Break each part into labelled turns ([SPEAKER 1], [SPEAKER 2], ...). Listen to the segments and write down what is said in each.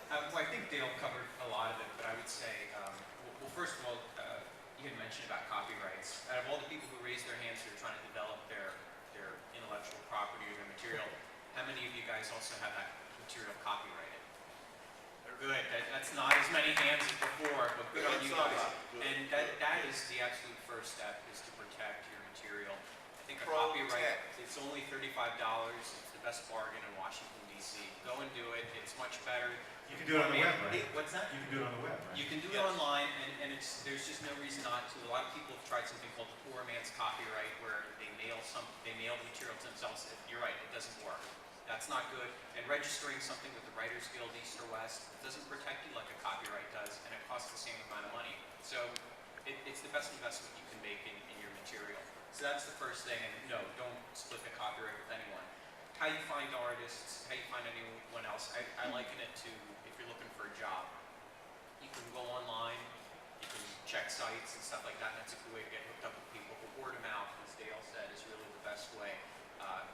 [SPEAKER 1] Well, I think Dale covered a lot of it, but I would say, well, first of all, you had mentioned about copyrights. Out of all the people who raised their hands who are trying to develop their intellectual property or their material, how many of you guys also have that material copyrighted? Good. That's not as many hands as before, but good on you guys. And that is the absolute first step, is to protect your material. I think a copyright, it's only $35. It's the best bargain in Washington, D.C. Go and do it. It's much better.
[SPEAKER 2] You can do it on the web, right?
[SPEAKER 1] What's that?
[SPEAKER 2] You can do it on the web, right?
[SPEAKER 1] You can do it online, and there's just no reason not to. A lot of people have tried something called the poor man's copyright, where they mail the material to themselves. You're right, it doesn't work. That's not good. And registering something with the Writers Guild East or West doesn't protect you like a copyright does, and it costs the same amount of money. So it's the best investment you can make in your material. So that's the first thing. And no, don't split the copyright with anyone. How you find artists, how you find anyone else, I liken it to if you're looking for a job. You can go online, you can check sites and stuff like that, and that's a good way to get hooked up with people. But word of mouth, as Dale said, is really the best way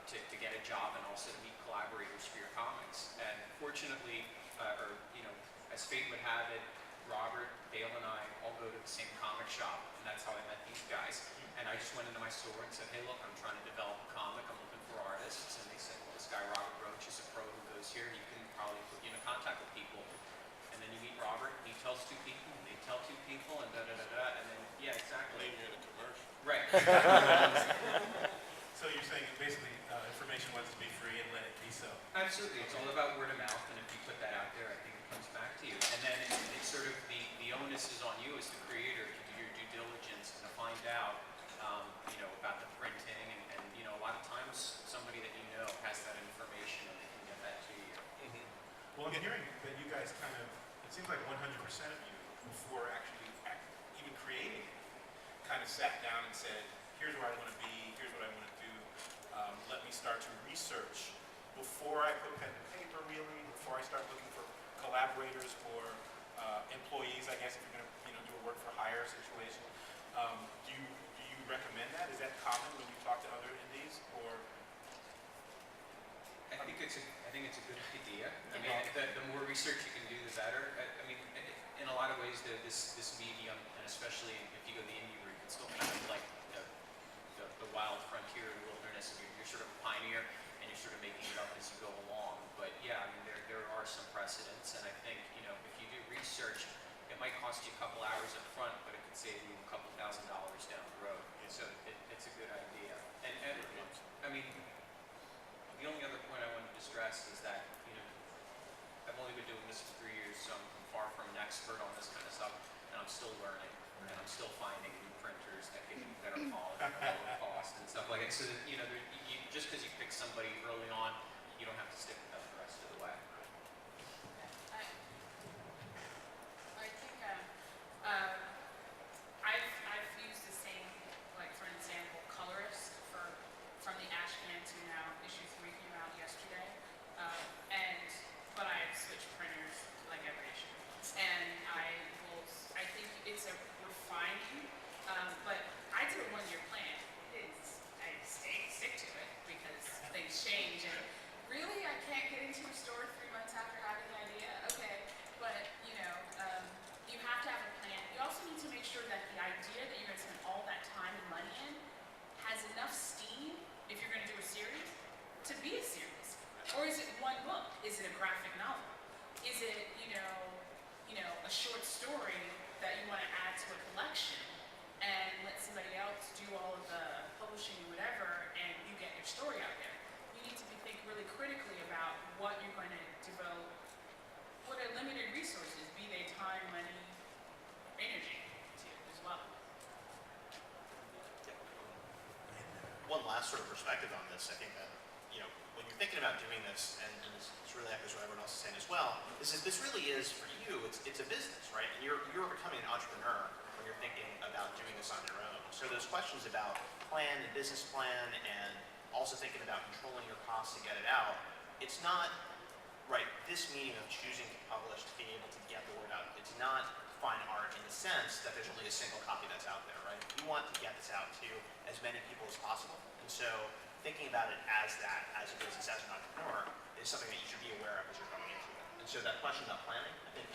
[SPEAKER 1] to get a job and also to meet collaborators for your comics. And fortunately, as fate would have it, Robert, Dale, and I all go to the same comic shop, and that's how I met these guys. And I just went into my store and said, hey, look, I'm trying to develop a comic. I'm looking for artists. And they said, well, this guy, Robert Roach, is a pro who goes here. He can probably put you in contact with people. And then you meet Robert, and he tells two people, and they tell two people, and da-da-da-da. And then, yeah, exactly.
[SPEAKER 3] Maybe in a commercial.
[SPEAKER 1] Right.
[SPEAKER 2] So you're saying basically information wants to be free and let it be so.
[SPEAKER 1] Absolutely. It's all about word of mouth, and if you put that out there, I think it comes back to you. And then it's sort of the onus is on you as the creator to do your due diligence and to find out, about the printing. And a lot of times somebody that you know has that information, and they can get that to you.
[SPEAKER 3] Mm-hmm.
[SPEAKER 2] Well, I'm hearing that you guys it seems like 100% of you, before actually even creating it, kind of sat down and said, here's where I want to be, here's what I want to do. Let me start to research before I put pen to paper, really, before I start looking for collaborators or employees, I guess, if you're going to do a work for hire situation. Do you recommend that? Is that common when you talk to other indies, or?
[SPEAKER 1] I think it's a good idea. I mean, the more research you can do, the better. I mean, in a lot of ways, this medium, and especially if you go the indie route, it's still kind of like the wild frontier, the wilderness. You're sort of a pioneer, and you're sort of making it up as you go along. But yeah, I mean, there are some precedents, and I think if you do research, it might cost you a couple hours up front, but it could save you a couple $1,000s down the road. So it's a good idea. And I mean, the only other point I wanted to stress is that I've only been doing this for 3 years, so I'm far from an expert on this kind of stuff, and I'm still learning, and I'm still finding new printers that give me better quality, lower cost, and stuff like that. So that, just because you pick somebody early on, you don't have to stick with them the rest of the way.
[SPEAKER 4] I think I've used the same, like for an example, colorist from the Ashcan to now issue 3 came out yesterday, but I switched printers like every issue, and I think it's a refining, but I did a 1-year plan. I stick to it because things change, and really I can't get into a store 3 months after having the idea. Okay, but you have to have a plan. You also need to make sure that the idea that you're going to spend all that time and money in has enough steam, if you're going to do a series, to be a series. Or is it one book? Is it a graphic novel? Is it, a short story that you want to add to a collection and let somebody else do all of the publishing or whatever, and you get your story out there? You need to think really critically about what you're going to devote, what are limited resources, be they time, money, energy, to as well.
[SPEAKER 5] One last sort of perspective on this, I think that, when you're thinking about doing this, and this really echoes what everyone else is saying as well, is that this really is, for you, it's a business, right? And you're becoming an entrepreneur when you're thinking about doing this on your own. So those questions about plan and business plan, and also thinking about controlling your costs to get it out, it's not, right, this meaning of choosing to publish to be able to get the word out. It's not fine art in the sense that there's only a single copy that's out there, right? You want to get this out to as many people as possible. And so thinking about it as that, as a business, as an entrepreneur, is something that you should be aware of as you're going into it. And And so that question about planning, I think